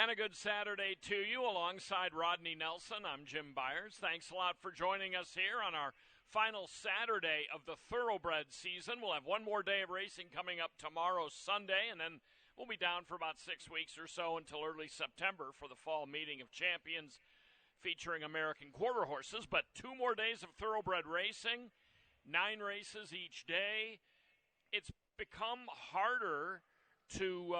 And a good Saturday to you alongside Rodney Nelson. I'm Jim Byers. Thanks a lot for joining us here on our final Saturday of the Thoroughbred season. We'll have one more day of racing coming up tomorrow, Sunday, and then we'll be down for about 6 weeks or so until early September for the fall meeting of champions featuring American quarter horses. But 2 more days of Thoroughbred racing, 9 races each day. It's become harder to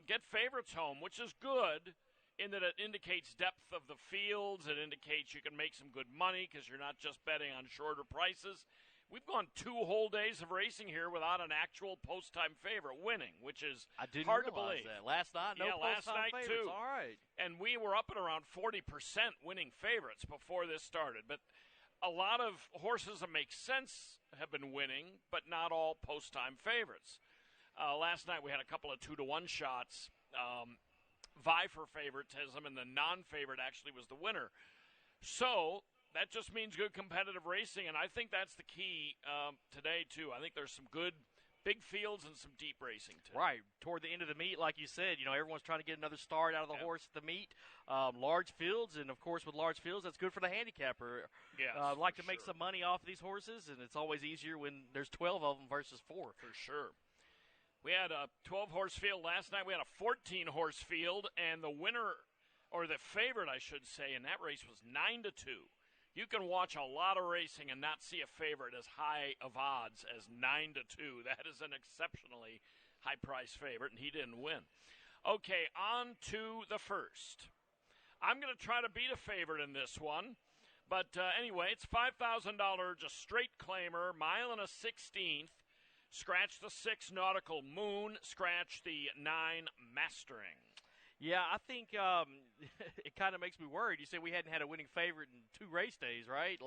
get favorites home, which is good in that it indicates depth of the fields. It indicates you can make some good money because you're not just betting on shorter prices. We've gone 2 whole days of racing here without an actual post-time favorite winning, which is hard to believe. That. Last night, no post-time favorites. Too. All right. And we were up at around 40% winning favorites before this started. But a lot of horses that make sense have been winning, but not all post-time favorites. Last night we had a couple of 2-to-1 shots vie for favoritism, and the non-favorite actually was the winner. So that just means good competitive racing, and I think that's the key today, too. I think there's some good big fields and some deep racing, too. Right. Toward the end of the meet, like you said, everyone's trying to get another start out of the horse at the meet. Large fields, and, of course, with large fields, that's good for the handicapper. Yes, like to make some money off of these horses, and it's always easier when there's 12 of them versus 4. For sure. We had a 12-horse field last night. We had a 14-horse field, and the winner, or the favorite, I should say, in that race was 9-2. You can watch a lot of racing and not see a favorite as high of odds as 9-2. That is an exceptionally high-priced favorite, and he didn't win. Okay, on to the first. I'm going to try to beat a favorite in this one. But anyway, it's $5,000, just straight claimer, 1 1/16. Scratch the 6 Nautical Moon, scratch the 9 Mastering. Yeah, I think it kind of makes me worried. You said we hadn't had a winning favorite in 2 race days, right?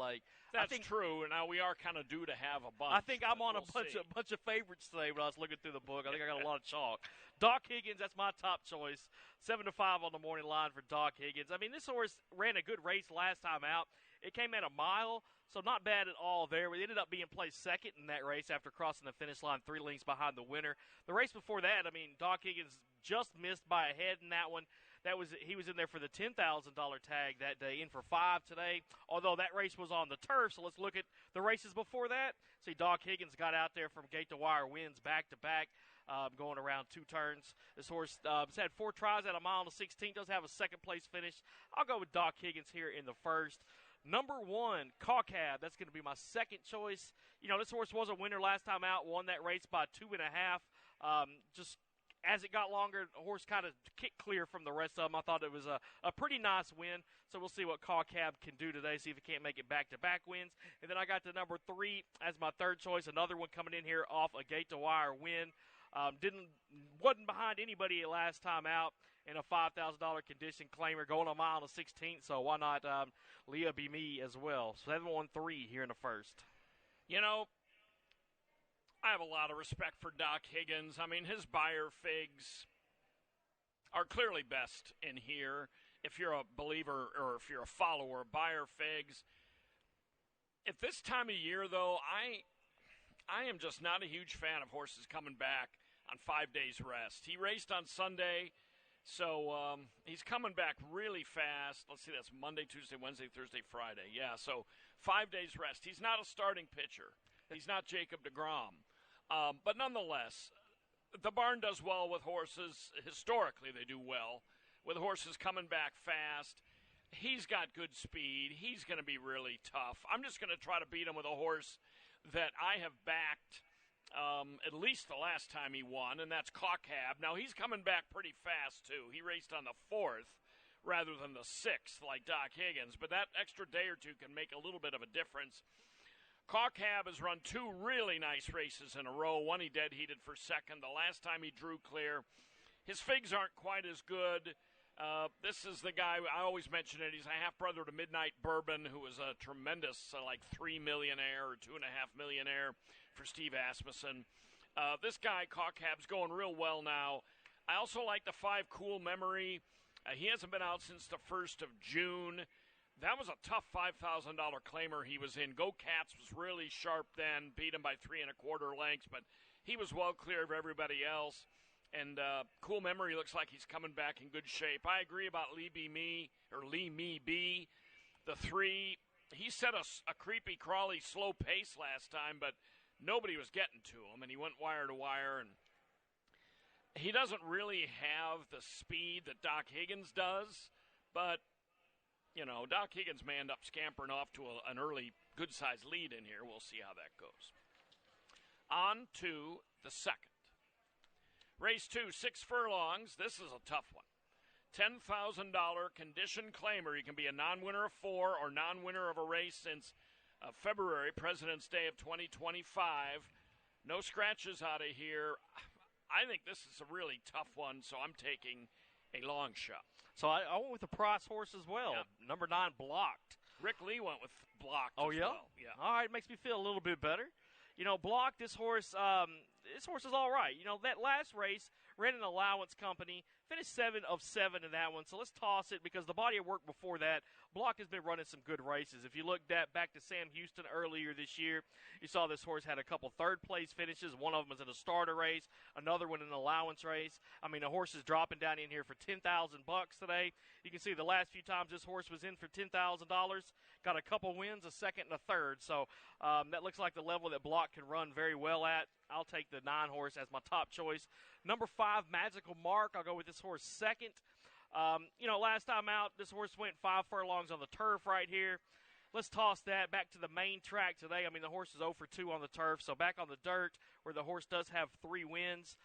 That's true. Now we are kind of due to have a bunch. I think I'm on a bunch of favorites today when I was looking through the book. I think I got a lot of chalk. Doc Higgins, that's my top choice. 7-5 on the morning line for Doc Higgins. I mean, this horse ran a good race last time out. It came at a mile, so not bad at all there. We ended up being placed second in that race after crossing the finish line 3 lengths behind the winner. The race before that, Doc Higgins just missed by a head in that one. He was in there for the $10,000 tag that day, in for 5 today, although that race was on the turf. So let's look at the races before that. See, Doc Higgins got out there from gate to wire, wins back-to-back, going around 2 turns. This horse has had 4 tries at 1 1/16, does have a second-place finish. I'll go with Doc Higgins here in the first. Number 1, Cawcab. That's going to be my second choice. This horse was a winner last time out, won that race by 2.5. Just as it got longer, the horse kind of kicked clear from the rest of them. I thought it was a pretty nice win. So we'll see what Cawcab can do today, see if he can't make it back-to-back wins. And then I got the number 3 as my third choice, another one coming in here off a gate-to-wire win. Wasn't behind anybody last time out in a $5,000 condition claimer, going 1 1/16. So why not Leah be me as well? 7-1-3 here in the first. I have a lot of respect for Doc Higgins. His Beyer figs are clearly best in here. If you're a believer or if you're a follower, Beyer figs. At this time of year, though, I am just not a huge fan of horses coming back on 5 days rest. He raced on Sunday, so he's coming back really fast. Let's see, that's Monday, Tuesday, Wednesday, Thursday, Friday. Yeah, so 5 days rest. He's not a starting pitcher. He's not Jacob deGrom. But nonetheless, the barn does well with horses. Historically, they do well with horses coming back fast. He's got good speed. He's going to be really tough. I'm just going to try to beat him with a horse that I have backed at least the last time he won, and that's Cawcab. Now, he's coming back pretty fast, too. He raced on the 4th rather than the 6th like Doc Higgins, but that extra day or two can make a little bit of a difference. Cawcab has run 2 really nice races in a row. One he dead heated for second. The last time he drew clear. His figs aren't quite as good. This is the guy, I always mention it, he's a half-brother to Midnight Bourbon, who was a tremendous, $3 millionaire or $2.5 millionaire for Steve Asmussen. This guy, Cawcab's going real well now. I also like the 5 Cool Memory. He hasn't been out since the 1st of June. That was a tough $5,000 claimer he was in. Go Cats was really sharp then, beat him by 3 1/4 lengths, but he was well clear of everybody else. And Cool Memory looks like he's coming back in good shape. I agree about Lee Me B. The 3, he set a creepy, crawly, slow pace last time, but nobody was getting to him, and he went wire to wire. And he doesn't really have the speed that Doc Higgins does, but, Doc Higgins may end up scampering off to an early good-sized lead in here. We'll see how that goes. On to the second. Race 2, 6 furlongs. This is a tough one. $10,000 condition claimer. You can be a non-winner of 4 or non-winner of a race since February, President's Day of 2025. No scratches out of here. I think this is a really tough one, so I'm taking a long shot. So I went with the Price horse as well. Yeah. Number 9, Blocked. Rick Lee went with Blocked as well. Yeah. All right, makes me feel a little bit better. Blocked, this horse is all right. That last race ran an allowance company, finished 7 of 7 in that one. So let's toss it because the body of work before that, Block has been running some good races. If you look back to Sam Houston earlier this year, you saw this horse had a couple third-place finishes. One of them was in a starter race, another one in an allowance race. I mean, the horse is dropping down in here for $10,000 today. You can see the last few times this horse was in for $10,000, got a couple wins, a second and a third. So that looks like the level that Block can run very well at. I'll take the 9 horse as my top choice. Number 5, Magical Mark. I'll go with this horse second. Last time out, this horse went 5 furlongs on the turf right here. Let's toss that back to the main track today. I mean, the horse is 0 for 2 on the turf, so back on the dirt where the horse does have 3 wins.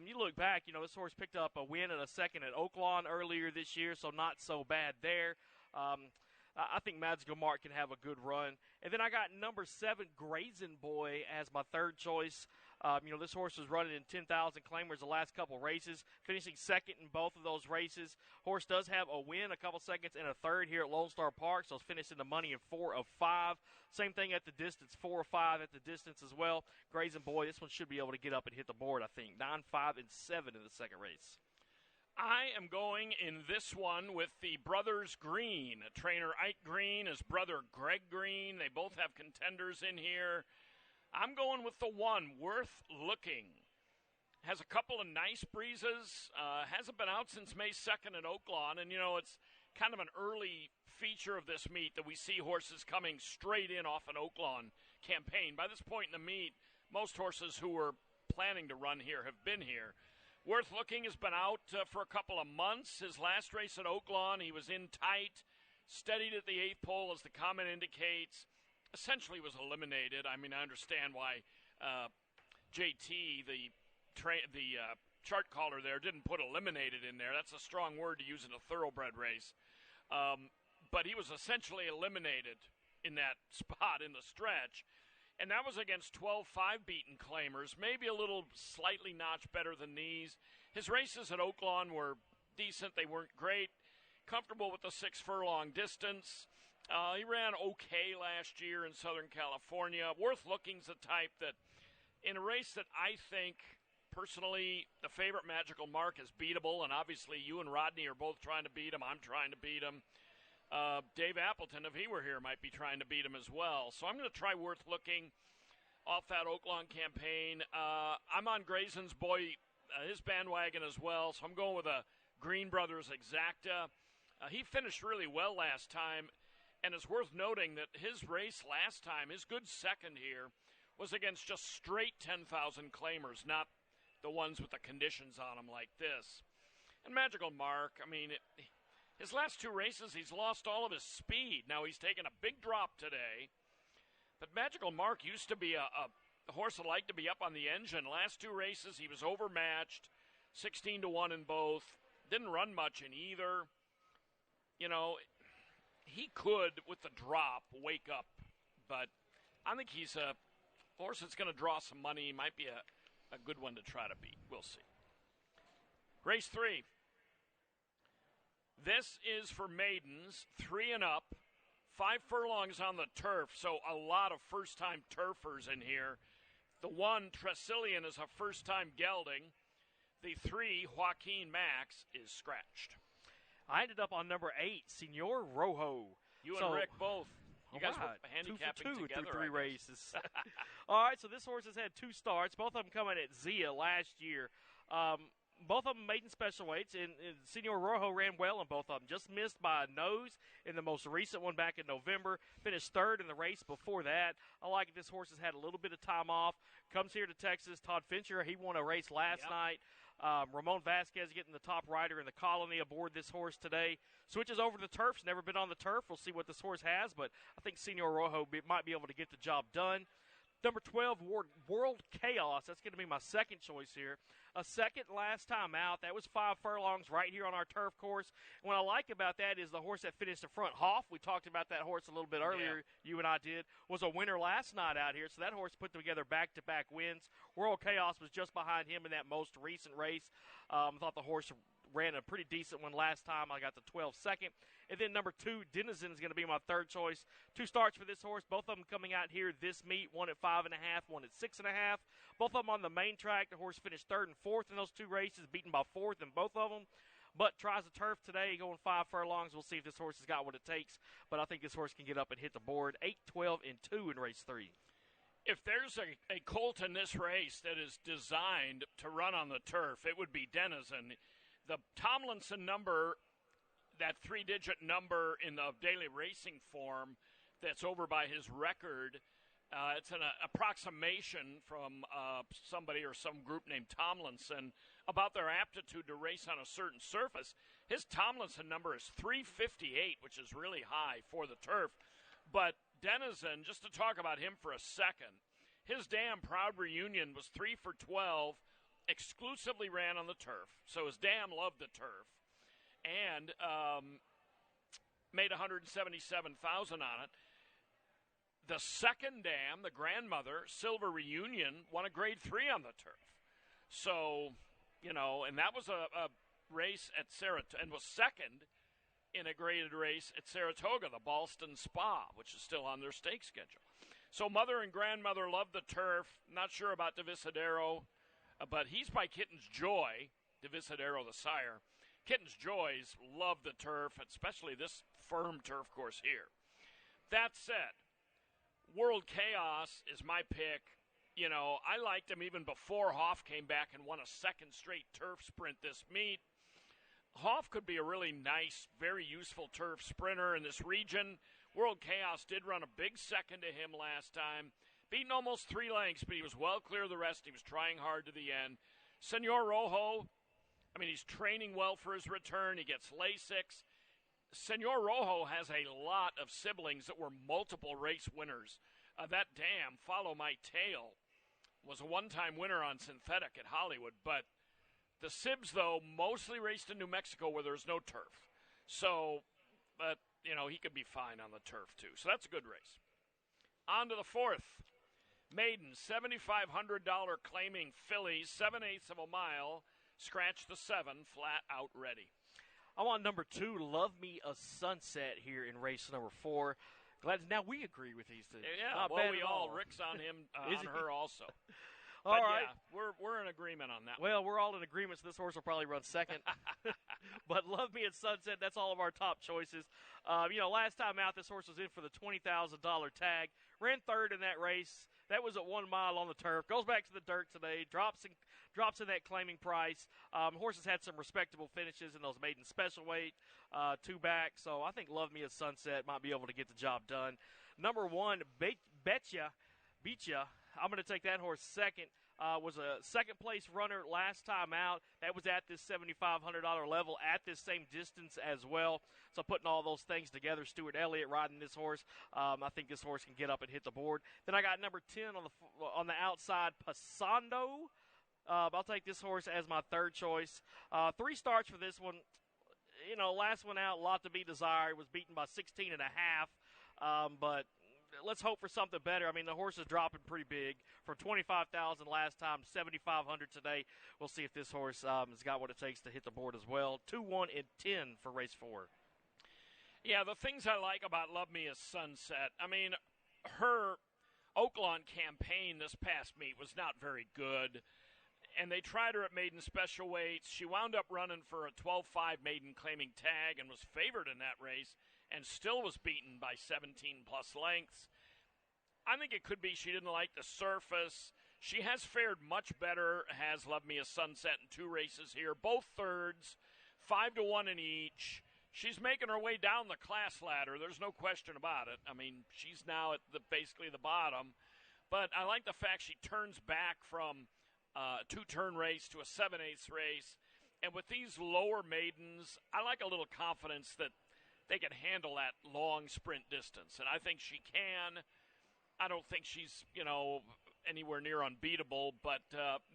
You look back, this horse picked up a win and a second at Oaklawn earlier this year, so not so bad there. I think Magical Mark can have a good run. And then I got number 7, Grazing Boy, as my third choice. This horse was running in 10,000 claimers the last couple races, finishing second in both of those races. Horse does have a win, a couple seconds, and a third here at Lone Star Park, so it's finishing the money in 4 of 5. Same thing at the distance, 4 of 5 at the distance as well. Grazing Boy, this one should be able to get up and hit the board, I think. 9, 5, and 7 in the second race. I am going in this one with the Brothers Green. Trainer Ike Green, his brother Greg Green. They both have contenders in here. I'm going with the 1, Worth Looking. Has a couple of nice breezes. Hasn't been out since May 2nd at Oaklawn. And, it's kind of an early feature of this meet that we see horses coming straight in off an Oaklawn campaign. By this point in the meet, most horses who were planning to run here have been here. Worth Looking has been out for a couple of months. His last race at Oaklawn, he was in tight, steadied at the 8th pole, as the comment indicates. Essentially was eliminated. I mean, I understand why JT, the chart caller there, didn't put eliminated in there. That's a strong word to use in a thoroughbred race. But he was essentially eliminated in that spot in the stretch. And that was against 12 5-beaten claimers, maybe a little slightly notch better than these. His races at Oaklawn were decent. They weren't great. Comfortable with the 6 furlong distance. He ran okay last year in Southern California. Worth Looking's the type that, in a race that I think, personally, the favorite Magical Mark is beatable, and obviously you and Rodney are both trying to beat him. I'm trying to beat him. Dave Appleton, if he were here, might be trying to beat him as well. So I'm going to try Worth Looking off that Oaklawn campaign. I'm on Grazing Boy, his bandwagon as well, so I'm going with a Green Brothers Exacta. He finished really well last time, and it's worth noting that his race last time, his good second here, was against just straight 10,000 claimers, not the ones with the conditions on them like this. And Magical Mark, I mean, his last 2 races, he's lost all of his speed. Now, he's taken a big drop today. But Magical Mark used to be a horse that liked to be up on the engine. Last 2 races, he was overmatched, 16-1 in both. Didn't run much in either. He could, with the drop, wake up. But I think he's a horse that's going to draw some money. He might be a good one to try to beat. We'll see. Race 3. This is for maidens, 3 and up, 5 furlongs on the turf, so a lot of first-time turfers in here. The 1, Tresillian, is a first-time gelding. The 3, Joaquin Max, is scratched. I ended up on number 8, Senor Rojo. You and Rick both. You guys were handicapping 2 for 2 together, through 3 races. All right, so this horse has had 2 starts, both of them coming at Zia last year. both of them maiden special weights, and Senor Rojo ran well in both of them. Just missed by a nose in the most recent one back in November. Finished third in the race before that. I like it. This horse has had a little bit of time off. Comes here to Texas. Todd Fincher, he won a race last night. Ramon Vasquez getting the top rider in the Colony aboard this horse today. Switches over to the turf. He's never been on the turf. We'll see what this horse has, but I think Senor Rojo might be able to get the job done. Number 12, World Chaos. That's going to be my second choice here. A second last time out. That was 5 furlongs right here on our turf course. And what I like about that is the horse that finished in front, Hoff. We talked about that horse a little bit earlier, you and I did, was a winner last night out here. So that horse put together back-to-back wins. World Chaos was just behind him in that most recent race. I thought the horse ran a pretty decent one last time. I got the 12 second. And then number 2, Denizen is going to be my third choice. 2 starts for this horse, both of them coming out here this meet, one at 5.5, one at 6.5. Both of them on the main track. The horse finished 3rd and 4th in those 2 races, beaten by 4th in both of them. But tries the turf today, going 5 furlongs. We'll see if this horse has got what it takes. But I think this horse can get up and hit the board. 8, 12, and 2 in race 3. If there's a colt in this race that is designed to run on the turf, it would be Denizen. The Tomlinson number, that 3-digit number in the daily racing form that's over by his record, it's an approximation from somebody or some group named Tomlinson about their aptitude to race on a certain surface. His Tomlinson number is 358, which is really high for the turf. But Denizen, just to talk about him for a second, his Damn Proud Reunion was 3 for 12, exclusively ran on the turf. So his dam loved the turf and made $177,000 on it. The second dam, the grandmother, Silver Reunion, won a grade 3 on the turf. So, and that was a race at Saratoga, and was second in a graded race at Saratoga, the Ballston Spa, which is still on their stake schedule. So mother and grandmother love the turf. Not sure about Divisadero, but he's by Kitten's Joy, Divisadero the sire. Kitten's Joys love the turf, especially this firm turf course here. That said, World Chaos is my pick. I liked him even before Hoff came back and won a second straight turf sprint this meet. Hoff could be a really nice, very useful turf sprinter in this region. World Chaos did run a big second to him last time, beating almost 3 lengths, but he was well clear of the rest. He was trying hard to the end. Senor Rojo, he's training well for his return. He gets Lasix. Senor Rojo has a lot of siblings that were multiple race winners. That dam, Follow My Tail, was a one-time winner on synthetic at Hollywood, but the Sibs, though, mostly raced in New Mexico where there's no turf. So, but, he could be fine on the turf, too. So that's a good race. On to the 4th. Maiden, $7,500 claiming fillies, 7/8 of a mile. Scratch the 7, flat out ready. I want number 2, Love Me a Sunset here in race number 4. Glad now we agree with these two. Yeah, Not well, bad we at all Rick's on him, on her also. All but right. Yeah, we're in agreement on that. Well, we're all in agreement, so this horse will probably run second. But Love Me at Sunset, that's all of our top choices. Last time out, this horse was in for the $20,000 tag. Ran third in that race. That was at 1 mile on the turf. Goes back to the dirt today. Drops in that claiming price. Horses had some respectable finishes in those maiden special weight, 2 back. So I think Love Me at Sunset might be able to get the job done. Number 1, Betcha. I'm going to take that horse second. Was a second-place runner last time out. That was at this $7,500 level, at this same distance as well. So putting all those things together, Stuart Elliott riding this horse, I think this horse can get up and hit the board. Then I got number 10 on the outside, Pasando. I'll take this horse as my third choice. 3 starts for this one. Last one out, a lot to be desired. Was beaten by 16.5, but let's hope for something better. The horse is dropping pretty big from $25,000 last time, $7,500 today. We'll see if this horse has got what it takes to hit the board as well. 2, 1, and 10 for race 4. Yeah, the things I like about Love Me a Sunset, her Oaklawn campaign this past meet was not very good, and they tried her at maiden special weights. She wound up running for a 12.5 maiden claiming tag and was favored in that race, and still was beaten by 17-plus lengths. I think it could be she didn't like the surface. She has fared much better, has Love Me a Sunset in 2 races here, both thirds, 5-1 in each. She's making her way down the class ladder. There's no question about it. I mean, she's now at basically the bottom. But I like the fact she turns back from a 2-turn race to a 7/8 race. And with these lower maidens, I like a little confidence that they can handle that long sprint distance. And I think she can. I don't think she's, anywhere near unbeatable. But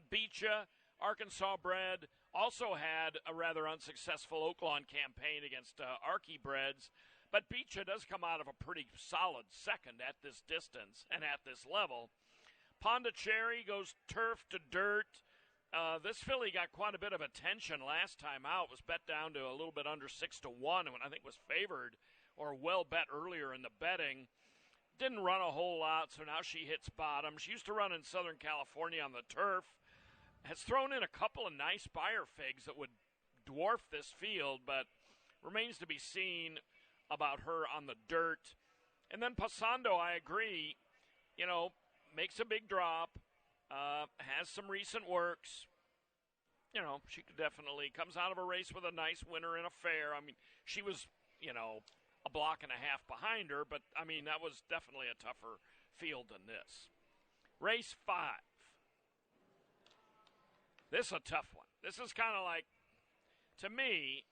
Beecha, Arkansas bred, also had a rather unsuccessful Oaklawn campaign against Archie breds. But Beecha does come out of a pretty solid second at this distance and at this level. Pondicherry goes turf to dirt. This filly got quite a bit of attention last time out. Was bet down to a little bit under 6-1, and I think was favored or well bet earlier in the betting. Didn't run a whole lot, so now she hits bottom. She used to run in Southern California on the turf. Has thrown in a couple of nice Beyer figs that would dwarf this field, but remains to be seen about her on the dirt. And then Pasando, I agree, makes a big drop, has some recent works. She could definitely comes out of a race with a nice winner in a fair. I mean, she was, a block and a half behind her, but, that was definitely a tougher field than this. Race 5. This is a tough one. This is kind of like, to me,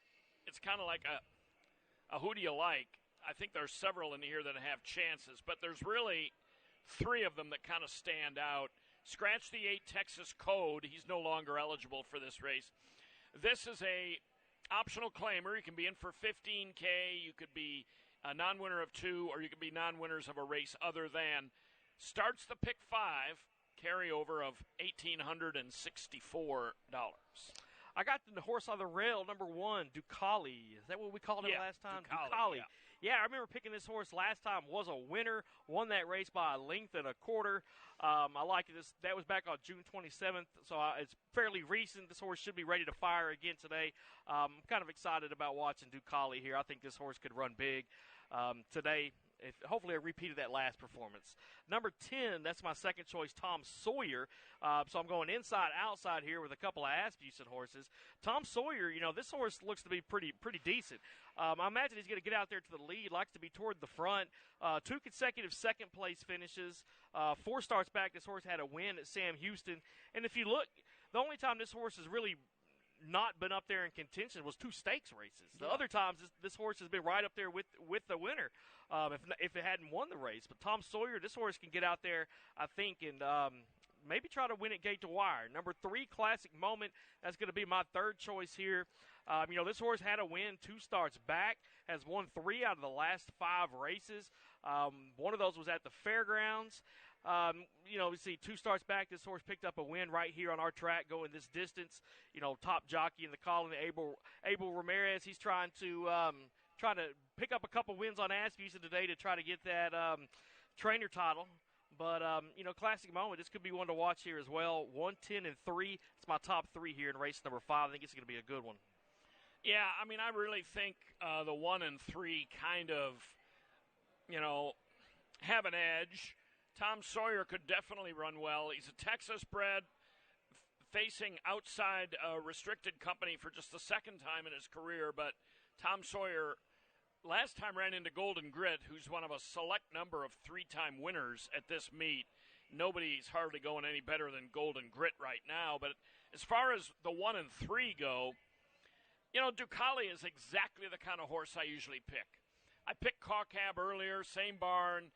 it's kind of like a who do you like? I think there's several in here that have chances, but there's really 3 of them that kind of stand out. Scratch the 8 Texas Code. He's no longer eligible for this race. This is a optional claimer. You can be in for $15K. You could be a non-winner of 2, or you could be non-winners of a race other than. Starts the pick 5, carryover of $1,864. I got the horse on the rail, number 1, Ducali. Is that what we called it last time? Ducali. Yeah, I remember picking this horse last time. Was a winner. Won that race by a length and a quarter. I like this. That was back on June 27th, so it's fairly recent. This horse should be ready to fire again today. I'm kind of excited about watching Ducali here. I think this horse could run big today. Hopefully I repeated that last performance. Number 10, that's my second choice, Tom Sawyer. So I'm going inside, outside here with a couple of Asmussen horses. Tom Sawyer, this horse looks to be pretty decent. I imagine he's going to get out there to the lead, likes to be toward the front. 2 consecutive second-place finishes. 4 starts back, this horse had a win at Sam Houston. And if you look, the only time this horse has really not been up there in contention was 2 stakes races. The other times, this horse has been right up there with the winner if it hadn't won the race. But Tom Sawyer, this horse can get out there, I think, and maybe try to win it gate to wire. Number 3, Classic Moment. That's going to be my third choice here. This horse had a win 2 starts back, has won 3 out of the last 5 races. One of those was at the fairgrounds. We see 2 starts back. This horse picked up a win right here on our track going this distance. Top jockey in the colony, Abel Ramirez. He's trying to pick up a couple wins on Asmussen today to try to get that trainer title. But, Classic Moment, this could be one to watch here as well. 1, 10, and 3. It's my top 3 here in race number 5. I think it's going to be a good one. Yeah, I really think the 1 and 3 kind of, have an edge. Tom Sawyer could definitely run well. He's a Texas bred, facing outside restricted company for just the second time in his career. But Tom Sawyer last time ran into Golden Grit, who's one of a select number of 3-time winners at this meet. Nobody's hardly going any better than Golden Grit right now. But as far as the 1 and 3 go, Ducali is exactly the kind of horse I usually pick. I picked Cawcab earlier, same barn,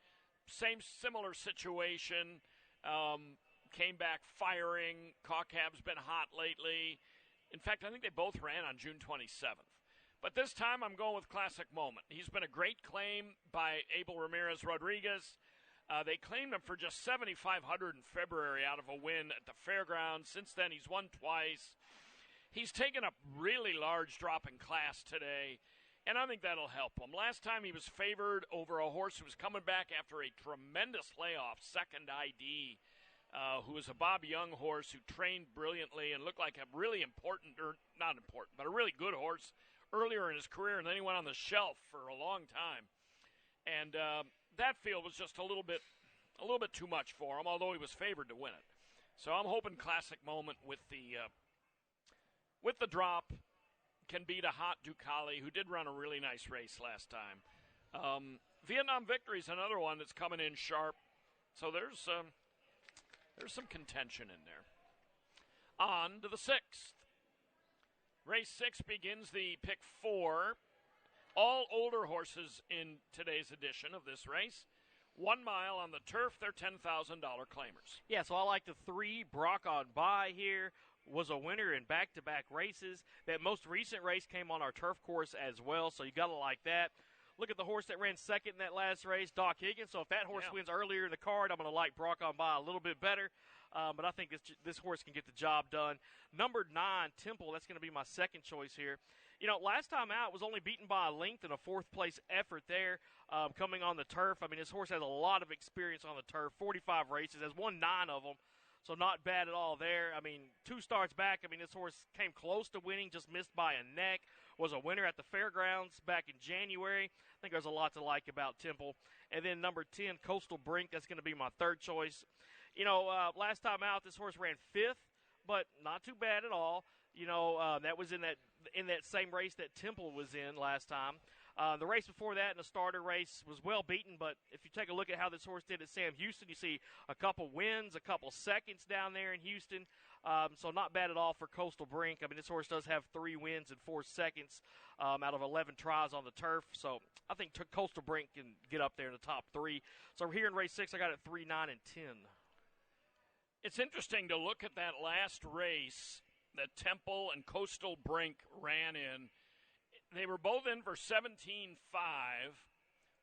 similar situation. Came back firing. Cawcab's been hot lately. In fact, I think they both ran on June 27th. But this time I'm going with Classic Moment. He's been a great claim by Abel Ramirez Rodriguez. They claimed him for just $7,500 in February out of a win at the fairgrounds. Since then, he's won twice. He's taken a really large drop in class today, and I think that'll help him. Last time he was favored over a horse who was coming back after a tremendous layoff, Second ID, who was a Bob Young horse who trained brilliantly and looked like a really important, or not important, but a really good horse earlier in his career, and then he went on the shelf for a long time. And that field was just a little bit too much for him, although he was favored to win it. So I'm hoping Classic Moment with the drop can beat a hot Ducali who did run a really nice race last time. Vietnam Victory is another one that's coming in sharp. So there's some contention in there. On to the 6th. Race 6 begins the pick 4. All older horses in today's edition of this race. 1 mile on the turf, they're $10,000 claimers. Yeah, so I like the 3. Brock on By here was a winner in back-to-back races. That most recent race came on our turf course as well, so you got to like that. Look at the horse that ran second in that last race, Doc Higgins. So if that horse wins earlier in the card, I'm going to like Brock on By a little bit better. But I think this horse can get the job done. Number 9, Temple, that's going to be my second choice here. You know, last time out was only beaten by a length in a 4th-place effort there coming on the turf. I mean, this horse has a lot of experience on the turf, 45 races, has won 9 of them, so not bad at all there. I mean, 2 starts back, I mean, this horse came close to winning, just missed by a neck, was a winner at the fairgrounds back in January. I think there's a lot to like about Temple. And then number 10, Coastal Brink, that's going to be my third choice. You know, last time out, this horse ran 5th, but not too bad at all. You know, that was in that same race that Temple was in last time. The race before that in the starter race was well beaten, but if you take a look at how this horse did at Sam Houston, you see a couple wins, a couple seconds down there in Houston. So not bad at all for Coastal Brink. I mean, this horse does have 3 wins and 4 seconds out of 11 tries on the turf. So I think Coastal Brink can get up there in the top 3. So here in race 6, I got it 3, 9, and 10. It's interesting to look at that last race that Temple and Coastal Brink ran in. They were both in for 17.5,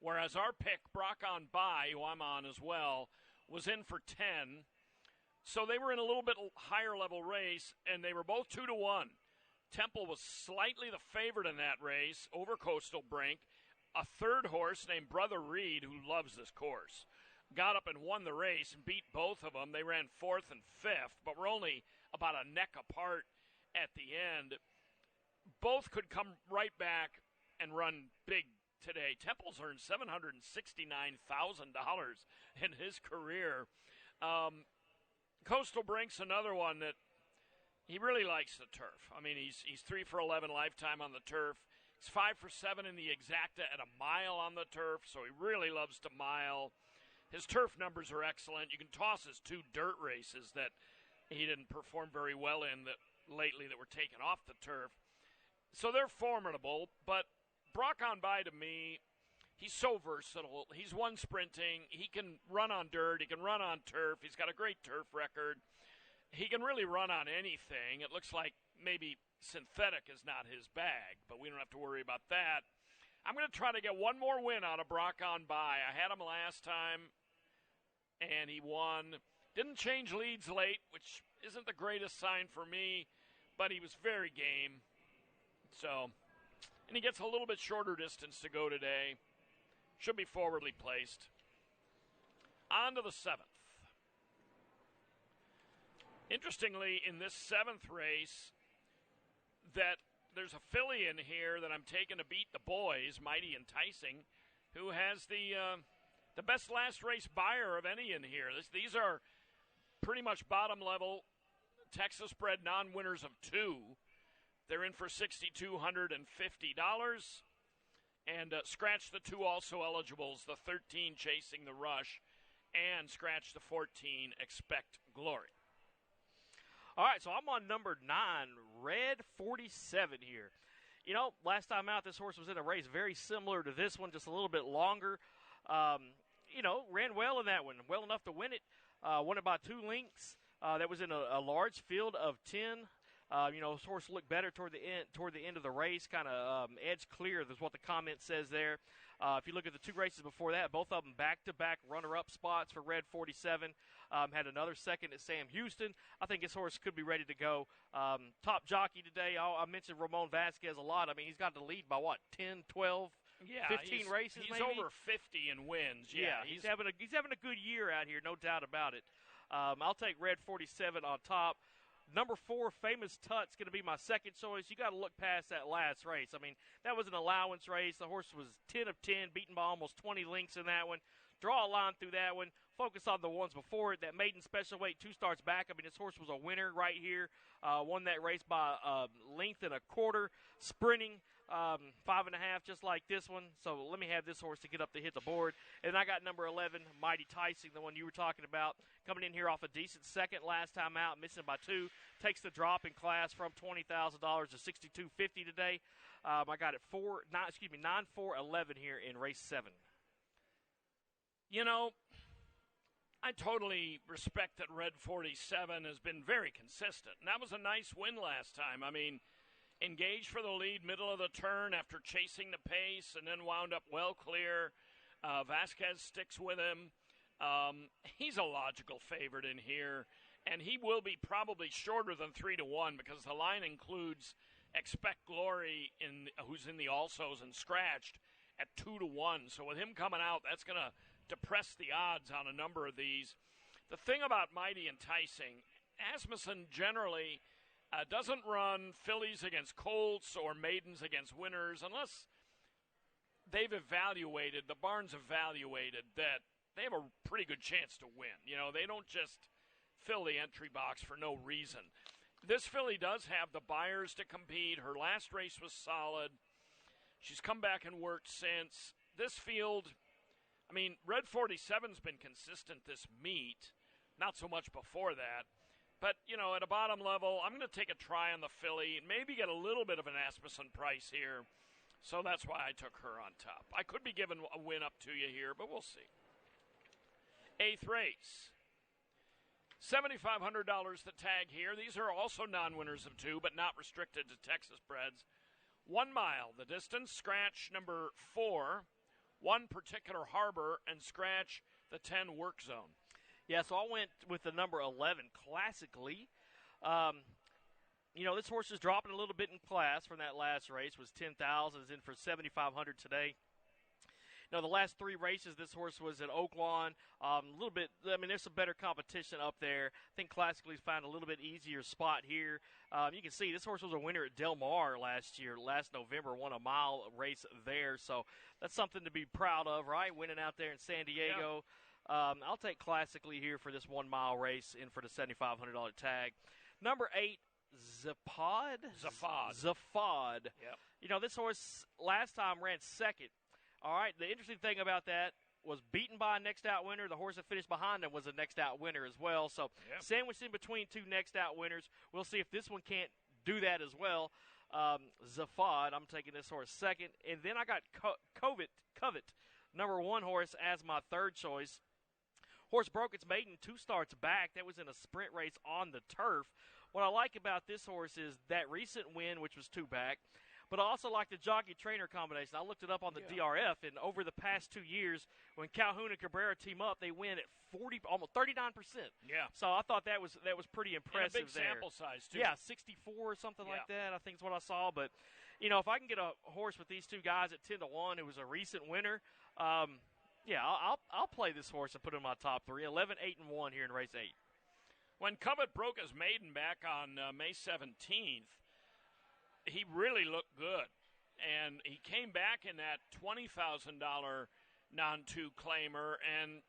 whereas our pick, Brock on By, who I'm on as well, was in for 10. So they were in a little bit higher level race, and they were both 2-1. Temple was slightly the favorite in that race over Coastal Brink. A third horse named Brother Reed, who loves this course, got up and won the race and beat both of them. They ran 4th and 5th, but were only about a neck apart at the end. Both could come right back and run big today. Temple's earned $769,000 in his career. Coastal Brink's another one that he really likes the turf. I mean, he's 3 for 11 lifetime on the turf. He's 5 for 7 in the exacta at a mile on the turf, so he really loves to mile. His turf numbers are excellent. You can toss his 2 dirt races that he didn't perform very well in lately that were taken off the turf. So they're formidable, but Brock on By, to me, he's so versatile. He's won sprinting. He can run on dirt. He can run on turf. He's got a great turf record. He can really run on anything. It looks like maybe synthetic is not his bag, but we don't have to worry about that. I'm going to try to get one more win out of Brock on By. I had him last time, and he won. Didn't change leads late, which isn't the greatest sign for me, but he was very game. So, and he gets a little bit shorter distance to go today. Should be forwardly placed. On to the 7th. Interestingly, in this 7th race, that there's a filly in here that I'm taking to beat the boys, Mighty Enticing, who has the best last race buyer of any in here. These are pretty much bottom level Texas bred non-winners of 2. They're in for $6,250. And scratch the 2 also eligibles, the 13 Chasing the Rush, and scratch the 14 Expect Glory. All right, so I'm on number 9, Red 47 here. You know, last time out, this horse was in a race very similar to this one, just a little bit longer. You know, ran well in that one, well enough to win it. Won it by 2 lengths. That was in a large field of 10. You know, this horse looked better toward the end of the race, kind of edge clear is what the comment says there. If you look at the 2 races before that, both of them back-to-back runner-up spots for Red 47. Had another second at Sam Houston. I think this horse could be ready to go. Top jockey today, I mentioned Ramon Vasquez a lot. I mean, he's got the lead by, 10, 12, 15 races he's maybe? He's over 50 in wins. Yeah, he's having a good year out here, no doubt about it. I'll take Red 47 on top. Number 4, Famous Tut's going to be my second choice. You got to look past that last race. I mean, that was an allowance race. The horse was 10 of 10, beaten by almost 20 lengths in that one. draw a line through that one. Focus on the ones before it. That maiden special weight, 2 starts back. I mean, this horse was a winner right here. Won that race by a length and a quarter, sprinting 5.5, just like this one. So let me have this horse to get up to hit the board. And I got number 11, Mighty Tyson, the one you were talking about, coming in here off a decent second last time out, missing by 2. Takes the drop in class from $20,000 to $62.50 today. I got it 9-4-11 here in race 7. You know, I totally respect that Red 47 has been very consistent. And that was a nice win last time. I mean, engaged for the lead, middle of the turn after chasing the pace, and then wound up well clear. Vasquez sticks with him. He's a logical favorite in here, and he will be probably shorter than 3-1 because the line includes Expect Glory, who's in the alsos and scratched at 2-1. So with him coming out, that's going to depress the odds on a number of these. The thing about Mighty Enticing, Asmussen generally doesn't run fillies against colts or maidens against winners unless they've evaluated, the barn's evaluated that they have a pretty good chance to win. You know, they don't just fill the entry box for no reason. This filly does have the buyers to compete. Her last race was solid. She's come back and worked since. This field, I mean, Red 47's been consistent this meet, not so much before that. But, you know, at a bottom level, I'm going to take a try on the filly and maybe get a little bit of an Asmussen price here. So that's why I took her on top. I could be giving a win up to you here, but we'll see. 8th race. $7,500 the tag here. These are also non-winners of 2, but not restricted to Texas breds. 1 mile, the distance, scratch number 4. 1 Particular Harbor, and scratch the 10 Work Zone. Yeah, so I went with the number 11, Classically. You know, this horse is dropping a little bit in class from that last race. Was 10,000, is in for 7,500 today. You know, the last 3 races, this horse was at Oaklawn. A little bit, I mean, there's some better competition up there. I think Classically's found a little bit easier spot here. You can see this horse was a winner at Del Mar last November, won a mile race there. So that's something to be proud of, right? Winning out there in San Diego. Yeah. I'll take Classically here for this 1 mile race in for the $7,500 tag. Number 8, Zafod. Yep. You know, this horse last time ran second. All right, the interesting thing about that was beaten by a next out winner. The horse that finished behind him was a next out winner as well. So sandwiched in between 2 next out winners. We'll see if this one can't do that as well. Zafod, I'm taking this horse second. And then I got Covet, number 1 horse, as my third choice. Horse broke its maiden 2 starts back. That was in a sprint race on the turf. What I like about this horse is that recent win, which was 2 back. But I also like the jockey-trainer combination. I looked it up on the DRF, and over the past 2 years, when Calhoun and Cabrera team up, they win at almost 39%. Yeah. So I thought that was pretty impressive. And a big sample size too. Yeah, 64 or something like that. I think is what I saw. But you know, if I can get a horse with these 2 guys at 10-1, who was a recent winner, I'll play this horse and put it in my top 3. 11, 8, and 1 here in race 8. When Covet broke his maiden back on May 17th. He really looked good, and he came back in that $20,000 non-2 claimer and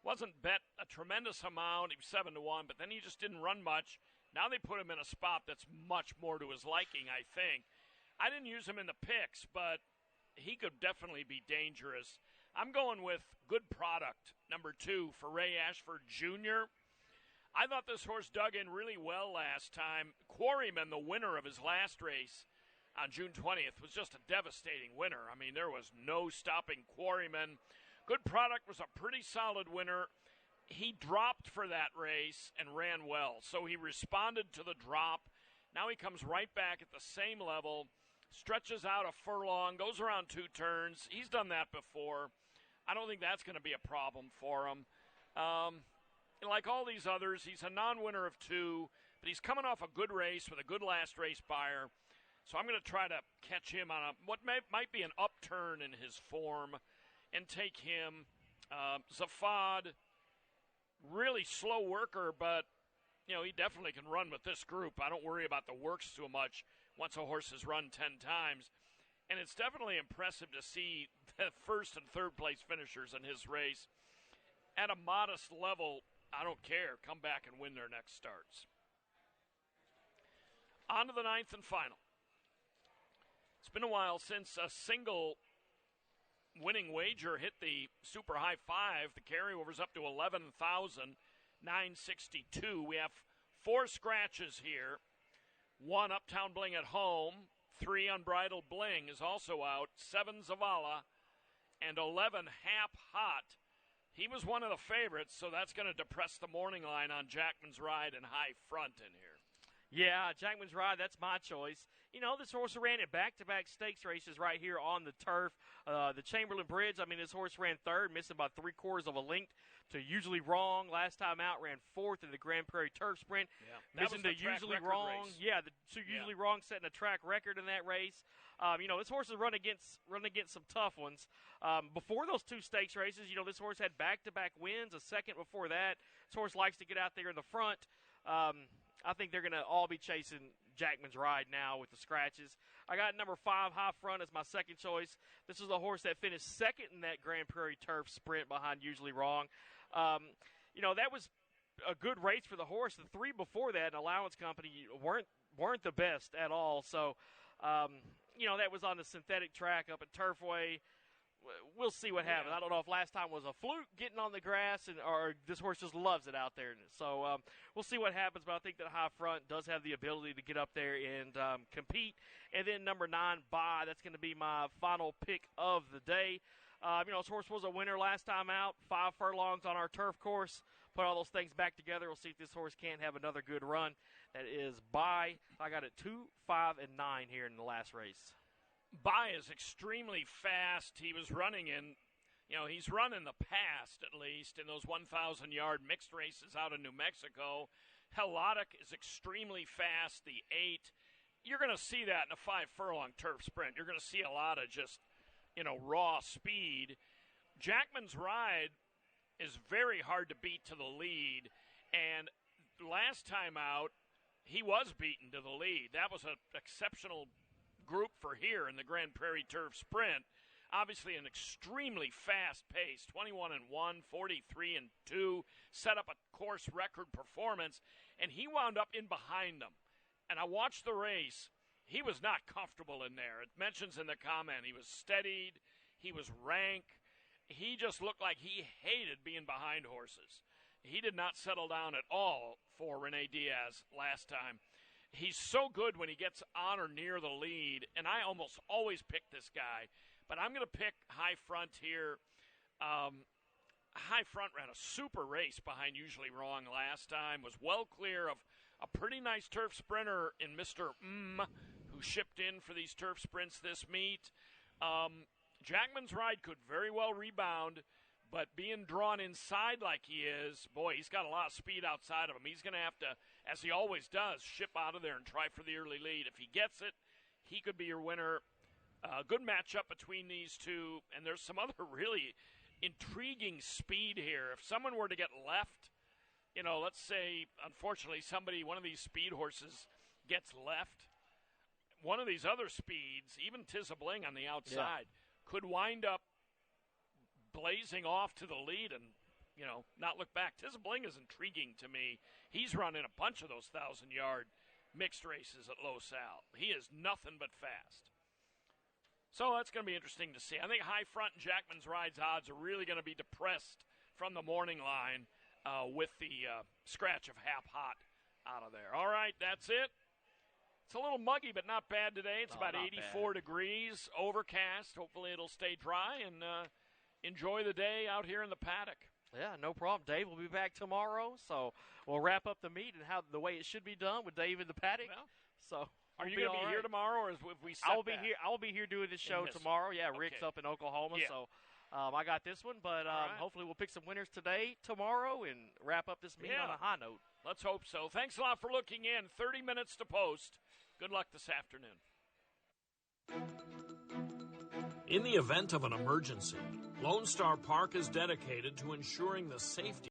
wasn't bet a tremendous amount. He was 7-1, but then he just didn't run much. Now they put him in a spot that's much more to his liking, I think. I didn't use him in the picks, but he could definitely be dangerous. I'm going with Good Product, number 2, for Ray Ashford Jr. I thought this horse dug in really well last time. Quarryman, the winner of his last race on June 20th, was just a devastating winner. I mean, there was no stopping Quarryman. Good Product was a pretty solid winner. He dropped for that race and ran well, so he responded to the drop. Now he comes right back at the same level, stretches out a furlong, goes around 2 turns. He's done that before. I don't think that's going to be a problem for him. Like all these others, he's a non-winner of 2, but he's coming off a good race with a good last race buyer. So I'm going to try to catch him on what might be an upturn in his form and take him. Zafod, really slow worker, but you know he definitely can run with this group. I don't worry about the works too much once a horse has run 10 times. And it's definitely impressive to see the first and third place finishers in his race at a modest level. I don't care. Come back and win their next starts. On to the ninth and final. It's been a while since a single winning wager hit the super high five. The carryover's up to 11,962. We have 4 scratches here. 1 Uptown Bling at home. 3 Unbridled Bling is also out. 7 Zavala. And 11 Hap Hot. He was one of the favorites, so that's going to depress the morning line on Jackman's Ride and High Front in here. Yeah, Jackman's Ride, that's my choice. You know, this horse ran at back-to-back stakes races right here on the turf. The Chamberlain Bridge, I mean, this horse ran third, missing by 3/4 of a length to Usually Wrong. Last time out, ran fourth in the Grand Prairie Turf Sprint. Yeah, missing to Usually Wrong. Race. Yeah, Usually Wrong setting a track record in that race. You know, this horse has run against some tough ones. Before those 2 stakes races, you know, this horse had back-to-back wins, a second before that. This horse likes to get out there in the front. I think they're going to all be chasing Jackman's Ride now with the scratches. I got number 5, High Front, as my second choice. This is a horse that finished second in that Grand Prairie Turf Sprint behind Usually Wrong. You know, that was a good race for the horse. The 3 before that, Allowance Company, weren't the best at all. So, you know, that was on the synthetic track up at Turfway. We'll see what happens. I don't know if last time was a fluke getting on the grass or this horse just loves it out there. So we'll see what happens, but I think that High Front does have the ability to get up there and compete. And then number 9, Bye. That's going to be my final pick of the day. You know, this horse was a winner last time out, 5 furlongs on our turf course. Put all those things back together. We'll see if this horse can't have another good run. That is Bye. I got it 2, 5, and 9 here in the last race. Bye is extremely fast. He was running in, you know, he's run in the past at least in those 1,000-yard mixed races out of New Mexico. Helotic is extremely fast, the 8. You're going to see that in a 5-furlong turf sprint. You're going to see a lot of just, you know, raw speed. Jackman's Ride is very hard to beat to the lead, and last time out, he was beaten to the lead. That was an exceptional group for here in the Grand Prairie Turf Sprint. Obviously an extremely fast pace, 21-1, 43-2, set up a course record performance, and he wound up in behind them. And I watched the race. He was not comfortable in there. It mentions in the comment he was steadied, he was rank. He just looked like he hated being behind horses. He did not settle down at all for Rene Diaz last time. He's so good when he gets on or near the lead, and I almost always pick this guy. But I'm going to pick High Front here. High Front ran a super race behind Usually Wrong last time, was well clear of a pretty nice turf sprinter in Mr. Who shipped in for these turf sprints this meet. Jackman's Ride could very well rebound, but being drawn inside like he is, boy, he's got a lot of speed outside of him. He's going to have to, as he always does, ship out of there and try for the early lead. If he gets it, he could be your winner. Good matchup between these two, and there's some other really intriguing speed here. If someone were to get left, you know, let's say, unfortunately, one of these speed horses gets left, one of these other speeds, even Tizabling on the outside, could wind up blazing off to the lead and, you know, not look back. Tizabling is intriguing to me. He's running a bunch of those 1,000-yard mixed races at Los Al. He is nothing but fast. So that's going to be interesting to see. I think High Front and Jackman's Ride's odds are really going to be depressed from the morning line with the scratch of Hap Hot out of there. All right, that's it. It's a little muggy, but not bad today. It's about 84 degrees, overcast. Hopefully it'll stay dry, and enjoy the day out here in the paddock. Yeah, no problem. Dave will be back tomorrow, so we'll wrap up the meet and how the way it should be done with Dave in the paddock. Well, so are you going to be here tomorrow, or if we set I will be here. I will be here doing this show tomorrow. Yeah, Rick's up in Oklahoma, so I got this one. But hopefully we'll pick some winners today, tomorrow, and wrap up this meet on a high note. Let's hope so. Thanks a lot for looking in. 30 minutes to post. Good luck this afternoon. In the event of an emergency, Lone Star Park is dedicated to ensuring the safety